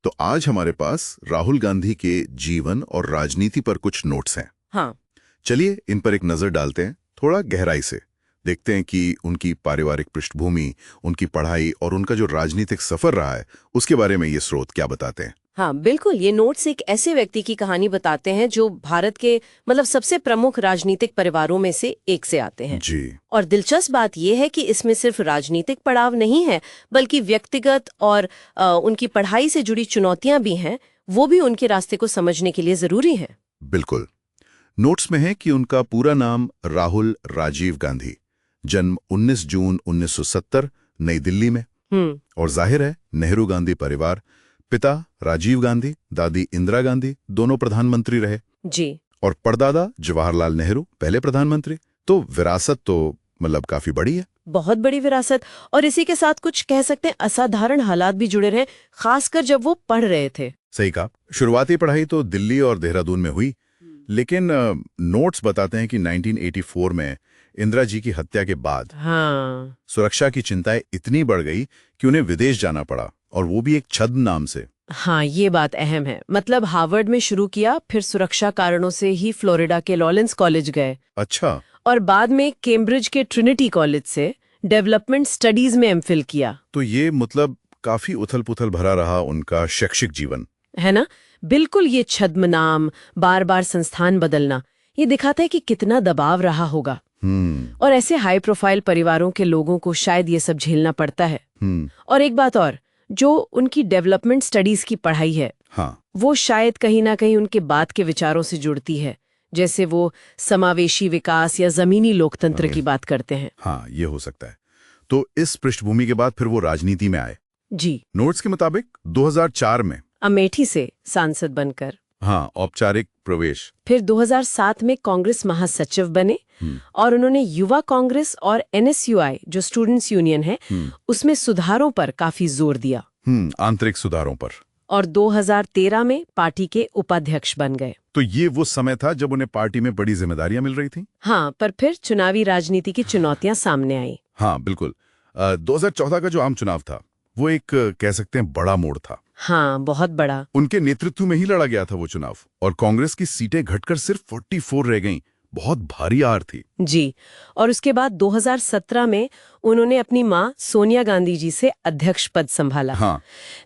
तो आज हमारे पास राहुल गांधी के जीवन और राजनीति पर कुछ नोट्स हैं। हाँ। चलिए इन पर एक नजर डालते हैं, थोड़ा गहराई से देखते हैं कि उनकी पारिवारिक पृष्ठभूमि, उनकी पढ़ाई और उनका जो राजनीतिक सफर रहा है उसके बारे में ये स्रोत क्या बताते हैं। हाँ बिल्कुल, ये नोट्स एक ऐसे व्यक्ति की कहानी बताते हैं जो भारत के सबसे प्रमुख राजनीतिक परिवारों में से एक से आते हैं जी। और दिलचस्प बात यह है कि इसमें सिर्फ राजनीतिक पड़ाव नहीं है, बल्कि व्यक्तिगत और उनकी पढ़ाई से जुड़ी चुनौतियां भी हैं, वो भी उनके रास्ते को समझने के लिए जरूरी हैं। बिल्कुल। नोट्स में है कि उनका पूरा नाम राहुल राजीव गांधी, जन्म 19 जून 1970 नई दिल्ली में, और जाहिर है नेहरू गांधी परिवार, पिता राजीव गांधी, दादी इंदिरा गांधी, दोनों प्रधानमंत्री रहे जी। और परदादा जवाहरलाल नेहरू, पहले प्रधानमंत्री। तो विरासत तो काफी बड़ी है, बहुत बड़ी विरासत। और इसी के साथ कुछ कह सकते हैं असाधारण हालात भी जुड़े रहे, खासकर जब वो पढ़ रहे थे। सही कहा। शुरुआती पढ़ाई तो दिल्ली और देहरादून में हुई, लेकिन नोट्स बताते हैं कि 1984 में इंदिरा जी की हत्या के बाद सुरक्षा की चिंताएं इतनी बढ़ गई कि उन्हें विदेश जाना पड़ा, और वो भी एक छद्म नाम से। हाँ, ये बात अहम है। हार्वर्ड में शुरू किया, फिर सुरक्षा कारणों से ही फ्लोरिडा के लॉरेंस कॉलेज गए। अच्छा। और बाद में कैम्ब्रिज के ट्रिनिटी कॉलेज से डेवलपमेंट स्टडीज में एमफिल किया। तो ये काफी उथल-पुथल भरा रहा उनका शैक्षिक जीवन, है ना? बिल्कुल। ये छद्म नाम, बार बार संस्थान बदलना, ये दिखाता है कि कितना दबाव रहा होगा। और ऐसे हाई प्रोफाइल परिवारों के लोगों को शायद ये सब झेलना पड़ता है। और एक बात और, जो उनकी डेवलपमेंट स्टडीज की पढ़ाई है, हाँ, वो शायद कहीं ना कहीं उनके बाद के विचारों से जुड़ती है, जैसे वो समावेशी विकास या जमीनी लोकतंत्र की बात करते हैं। हाँ, ये हो सकता है। तो इस पृष्ठभूमि के बाद फिर वो राजनीति में आए। जी। नोट्स के मुताबिक 2004 में अमेठी से सांसद बनकर, हाँ, औपचारिक प्रवेश। फिर 2007 में कांग्रेस महासचिव बने और उन्होंने युवा कांग्रेस और NSUI जो स्टूडेंट्स यूनियन है, उसमें सुधारों पर काफी जोर दिया। आंतरिक सुधारों पर। और 2013 में पार्टी के उपाध्यक्ष बन गए। तो ये वो समय था जब उन्हें पार्टी में बड़ी जिम्मेदारियां मिल रही थी। हाँ, पर फिर चुनावी राजनीति की चुनौतियां सामने आई। हाँ बिल्कुल। 2014 का जो आम चुनाव था, वो एक कह सकते हैं बड़ा मोड़ था। हाँ, बहुत बड़ा। उनके नेतृत्व में ही लड़ा गया था वो चुनाव, और कांग्रेस की सीटें घटकर सिर्फ 44 रह गईं। बहुत भारी हार थी। जी। और उसके बाद 2017 में उन्होंने अपनी मां सोनिया गांधी जी से अध्यक्ष पद संभाला। हाँ।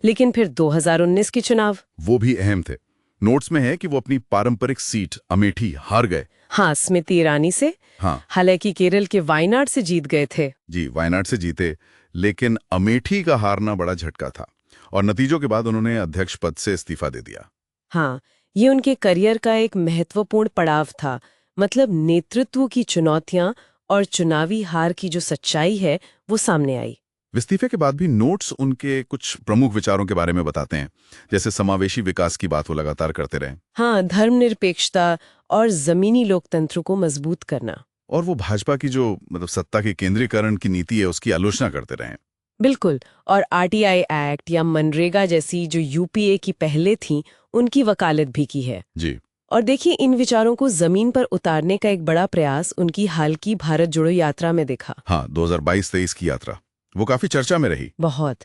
लेकिन फिर 2019 के चुनाव, वो भी अहम थे। नोट्स में है कि वो अपनी पारंपरिक सीट अमेठी हार गए। हाँ, स्मृति ईरानी से। हाँ। हालांकि केरल के वायनाड से जीत गए थे। जी, वायनाड से जीते, लेकिन अमेठी का हारना बड़ा झटका था, और नतीजों के बाद उन्होंने अध्यक्ष पद से इस्तीफा दे दिया। हाँ, ये उनके करियर का एक महत्वपूर्ण पड़ाव था। नेतृत्व की चुनौतियां और चुनावी हार की जो सच्चाई है, वो सामने आई। इस्तीफे के बाद भी नोट्स उनके कुछ प्रमुख विचारों के बारे में बताते हैं, जैसे समावेशी विकास की बात वो लगातार करते रहे। हाँ, धर्मनिरपेक्षता और जमीनी लोकतंत्र को मजबूत करना। और वो भाजपा की जो सत्ता के केंद्रीकरण की नीति है, उसकी आलोचना करते रहे। बिल्कुल। और RTI एक्ट या मनरेगा जैसी जो UPA की पहले थी, उनकी वकालत भी की है। जी। और देखिए, इन विचारों को जमीन पर उतारने का एक बड़ा प्रयास उनकी हाल की भारत जोड़ो यात्रा में दिखा। हाँ, 2022-23 की यात्रा, वो काफी चर्चा में रही। बहुत।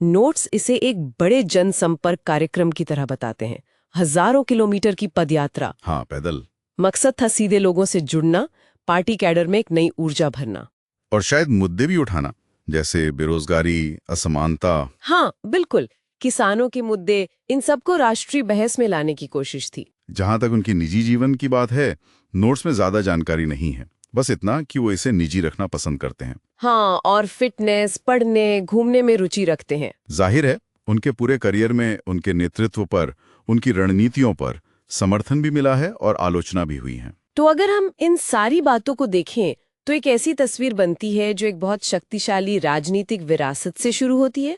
नोट्स इसे एक बड़े जनसंपर्क कार्यक्रम की तरह बताते हैं। हजारों किलोमीटर की पदयात्रा। हाँ, पैदल। मकसद था सीधे लोगों से जुड़ना, पार्टी कैडर में एक नई ऊर्जा भरना, और शायद मुद्दे भी उठाना, जैसे बेरोजगारी, असमानता। हाँ बिल्कुल, किसानों के मुद्दे, इन सबको राष्ट्रीय बहस में लाने की कोशिश थी। जहां तक उनकी निजी जीवन की बात है, नोट्स में ज्यादा जानकारी नहीं है, बस इतना कि वो इसे निजी रखना पसंद करते हैं। हाँ, और फिटनेस, पढ़ने, घूमने में रुचि रखते हैं। जाहिर है, उनके पूरे करियर में उनके नेतृत्व पर, उनकी रणनीतियों पर समर्थन भी मिला है और आलोचना भी हुई है। तो अगर हम इन सारी बातों को देखें, तो एक ऐसी तस्वीर बनती है जो एक बहुत शक्तिशाली राजनीतिक विरासत से शुरू होती है,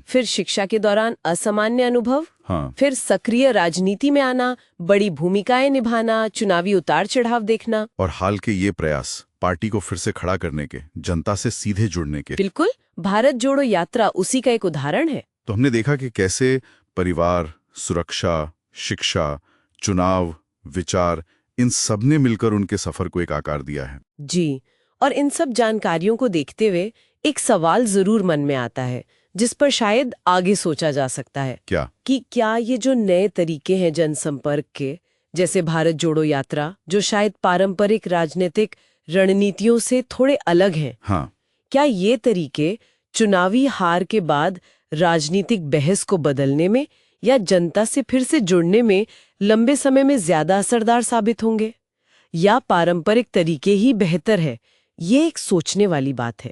फिर शिक्षा के दौरान असामान्य अनुभव, हाँ। फिर सक्रिय राजनीति में आना, बड़ी भूमिकाएं निभाना, चुनावी उतार चढ़ाव देखना, और हाल के ये प्रयास पार्टी को फिर से खड़ा करने के, जनता से सीधे जुड़ने के। बिल्कुल, भारत जोड़ो यात्रा उसी का एक उदाहरण है। तो हमने देखा कि कैसे परिवार, सुरक्षा, शिक्षा, चुनाव, विचार, इन सब ने मिलकर उनके सफर को एक आकार दिया है। जी। और इन सब जानकारियों को देखते हुए एक सवाल जरूर मन में आता है, जिस पर शायद आगे सोचा जा सकता है क्या? कि क्या ये जो नए तरीके हैं जनसंपर्क के, जैसे भारत जोड़ो यात्रा, जो शायद पारंपरिक राजनीतिक रणनीतियों से थोड़े अलग हैं, हाँ, क्या ये तरीके चुनावी हार के बाद राजनीतिक बहस को बदलने में या जनता से फिर से जुड़ने में लंबे समय में ज्यादा असरदार साबित होंगे? या पारंपरिक तरीके ही बेहतर है? ये एक सोचने वाली बात है।